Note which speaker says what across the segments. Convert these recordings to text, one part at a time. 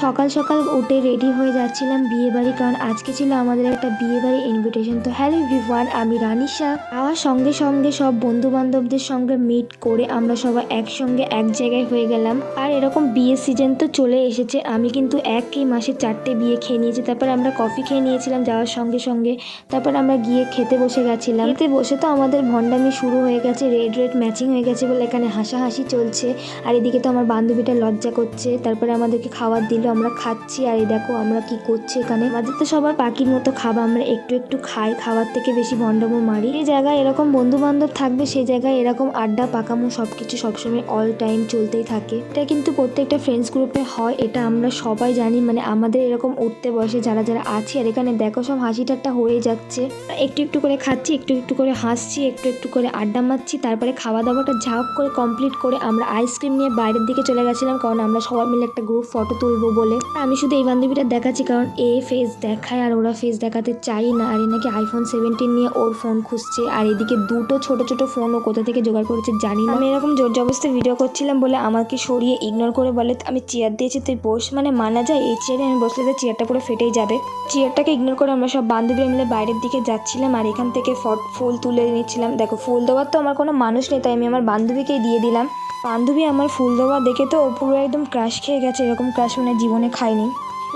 Speaker 1: সকাল সকাল উঠে রেডি হয়ে যাচ্ছিলাম বিয়ে বাড়ি, কারণ আজকে ছিল আমাদের একটা বিয়ে বাড়ি ইনভিটেশন। তো হ্যালো এভরিওয়ান, আমি রানিশা। আমার সঙ্গে সঙ্গে সব বন্ধু বান্ধবদের সঙ্গে মিট করে আমরা সবাই একসঙ্গে এক জায়গায় হয়ে গেলাম। আর এরকম বিয়ের সিজন তো চলে এসেছে। আমি কিন্তু একই মাসে 4টে বিয়ে খেয়ে নিয়েছি। তারপর আমরা কফি খেয়ে নিয়েছিলাম যাওয়ার সঙ্গে সঙ্গে। তারপর আমরা গিয়ে খেতে বসে গেছিলাম। খেতে বসে তো আমাদের ভণ্ডামি শুরু হয়ে গেছে। রেড রেড ম্যাচিং হয়ে গেছে বলে এখানে হাসাহাসি চলছে। আর এদিকে তো আমার বান্ধবীটা লজ্জা করছে। তারপরে আমাদেরকে খাবার দিল, আমরা খাচ্ছি। আর এই দেখো আমরা কি করছি এখানে। আমাদের তো সবার পাখির মতো খাবার, আমরা একটু একটু খাই, খাবার থেকে বেশি ভণ্ডামো মারি। এই জায়গায় এরকম বন্ধু বান্ধব থাকবে, সেই জায়গায় এরকম আড্ডা পাকামো সবকিছু সবসময় অল টাইম চলতেই থাকে। এটা কিন্তু প্রত্যেকটা ফ্রেন্ডস গ্রুপে হয়, এটা আমরা সবাই জানি। মানে আমাদের এরকম উঠতে বসে যারা যারা আছে। আর এখানে দেখো সব হাসি ঠাট্টা হয়ে যাচ্ছে। একটু একটু করে খাচ্ছি, একটু একটু করে হাসছি, একটু একটু করে আড্ডা মারছি। তারপরে খাওয়া দাওয়াটা ঝাপ করে কমপ্লিট করে আমরা আইসক্রিম নিয়ে বাইরের দিকে চলে গেছিলাম, কারণ আমরা সবাই মিলে একটা গ্রুপ ফটো তুলবো বলে। আমি শুধু এই বান্ধবীটা দেখাচ্ছি কারণ এ ফেস দেখায় আর ওরা ফেস দেখাতে চাই না। আর নাকি আইফোন 17 নিয়ে ওর ফোন খুঁজছে। আর এদিকে দুটো ছোট ছোট ফোন ও কোথা থেকে জোগাড় করেছে জানি না। আমি এরকম জোর জবরদস্তি ভিডিও করছিলাম বলে আমাকে সরিয়ে ইগনোর করে বলে আমি চেয়ার দিয়েছি তুই বস। মানে মানা যায়? এই চেয়ারে আমি বসলে তো চেয়ারটা পুরো ফেটেই যাবে। চেয়ারটাকে ইগনোর করে আমরা সব বান্ধবীরা মিলে বাইরের দিকে যাচ্ছিলাম। আর এখান থেকে ফুল তুলে নিচ্ছিলাম। দেখো ফুল দেওয়ার তো আমার কোনো মানুষ নেই, তাই আমি আমার বান্ধবীকেই দিয়ে দিলাম। বান্ধবী আমার ফুল দেওয়া দেখে তো পুরো একদম ক্রাশ খেয়ে গেছে। এরকম ক্রাশ মানে জীবনে খাইনি।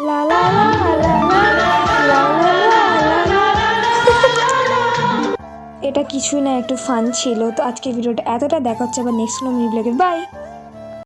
Speaker 1: লা লা লা লা লা লা লা লা। এটা কিছুই না, একটু ফান ছিল। তো আজকের ভিডিওটা এতটা, দেখা হচ্ছে আবার নেক্সট কোনো ব্লগে। বাই।